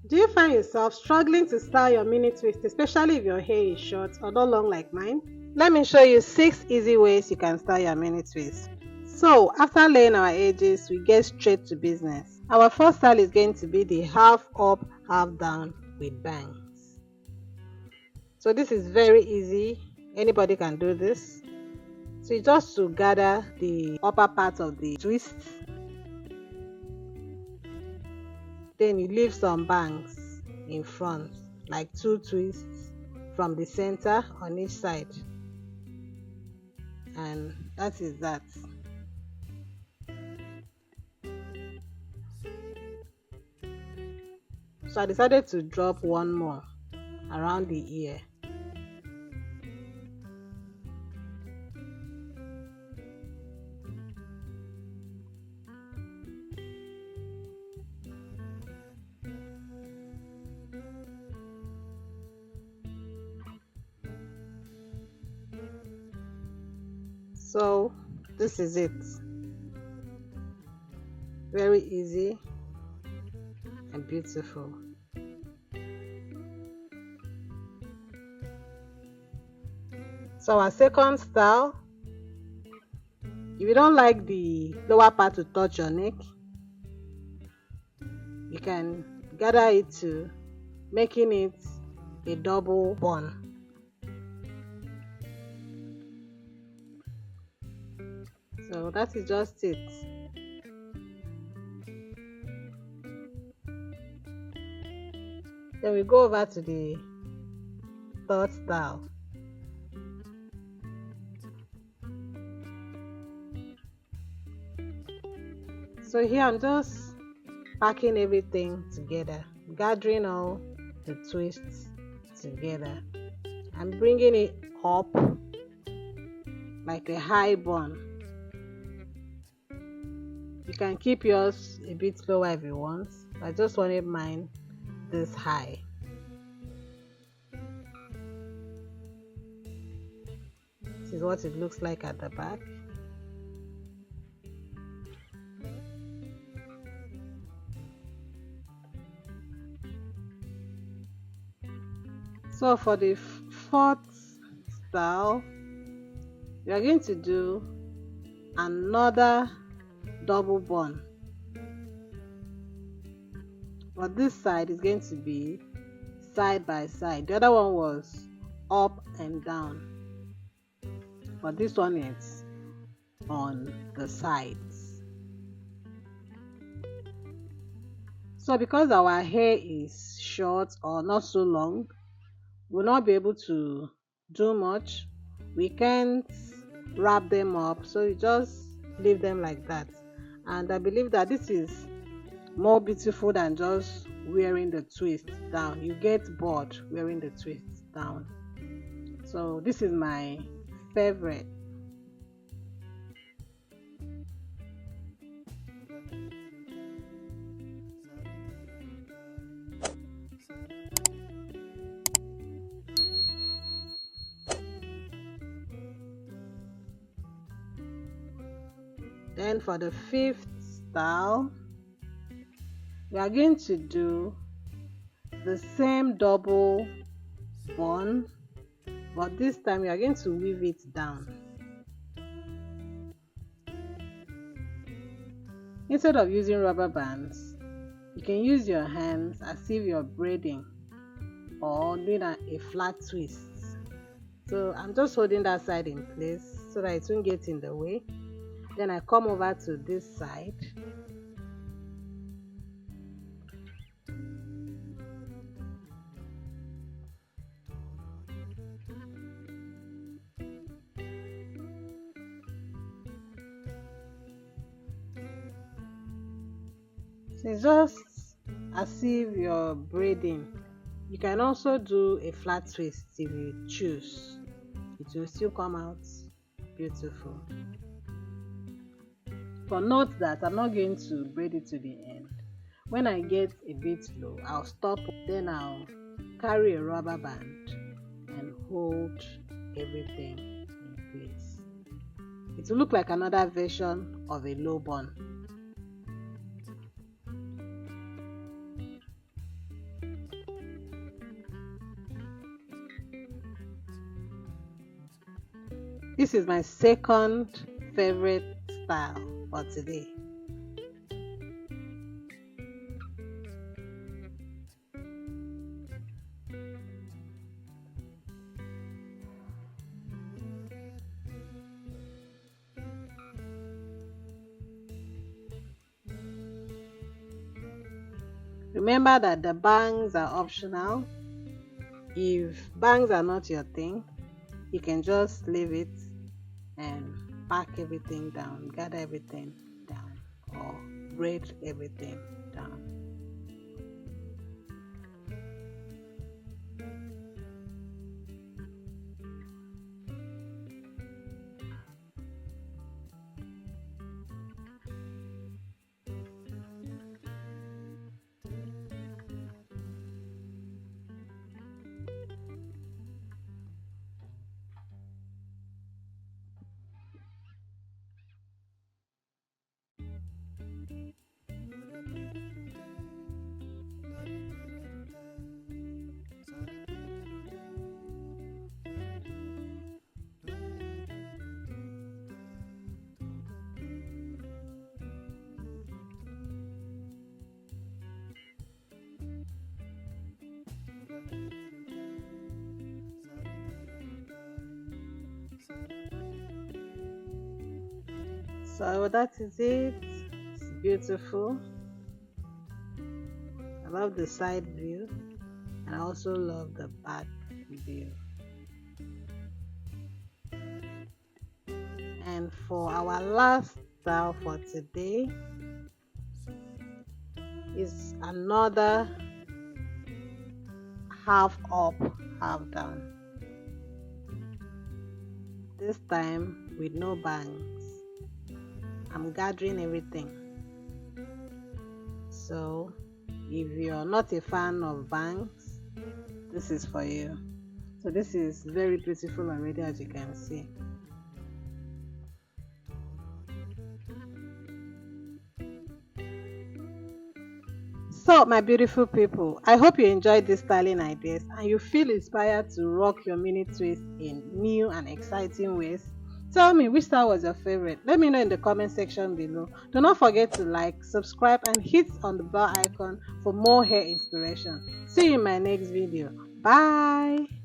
Do you find yourself struggling to style your mini twist, especially if your hair is short or not long like mine? Let me show you 6 easy ways you can style your mini twist. So, after laying our edges, we get straight to business. Our first style is going to be the half up, half down with bangs. So, this is very easy. Anybody can do this. So, you just to gather the upper part of the twist, then you leave some bangs in front, like 2 twists from the center on each side, and that is that. So I decided to drop one more around the ear. So this is it. Very easy and beautiful. So our second style, if you don't like the lower part to touch your neck, you can gather it to making it a double bun. So that is just it. Then we go over to the third style. So here I'm just packing everything together, gathering all the twists together. I'm bringing it up like a high bun. You can keep yours a bit lower if you want. I just wanted mine this high. This is what it looks like at the back. So for the fourth style, we are going to do another double bun, but this side is going to be side by side. The other one was up and down, but this one is on the sides. So because our hair is short or not so long, we'll not be able to do much. We can't wrap them up, so you just leave them like that. And I believe that this is more beautiful than just wearing the twist down. You get bored wearing the twist down. So this is my favorite. Then for the fifth style, we are going to do the same double bun, but this time we are going to weave it down. Instead of using rubber bands, you can use your hands as if you're braiding or doing a flat twist. So I'm just holding that side in place so that it won't get in the way. Then I come over to this side. So it's just as if you're braiding. You can also do a flat twist if you choose. It will still come out beautiful. But note that I'm not going to braid it to the end. When I get a bit low, I'll stop, then I'll carry a rubber band and hold everything in place. It will look like another version of a low bun. This is my second favorite style for today. Remember that the bangs are optional. If bangs are not your thing, you can just leave it and pack everything down, gather everything down, or braid everything down. So that is it. It's beautiful. I love the side view, and I also love the back view. And for our last style for today is another half up, half down. This time with no bangs. I'm gathering everything. So if you're not a fan of bangs, this is for you. So this is very beautiful already, as you can see. So my beautiful people, I hope you enjoyed these styling ideas and you feel inspired to rock your mini twist in new and exciting ways. Tell me which style was your favorite. Let me know in the comment section below. Do not forget to like, subscribe and hit on the bell icon for more hair inspiration. See you in my next video. Bye.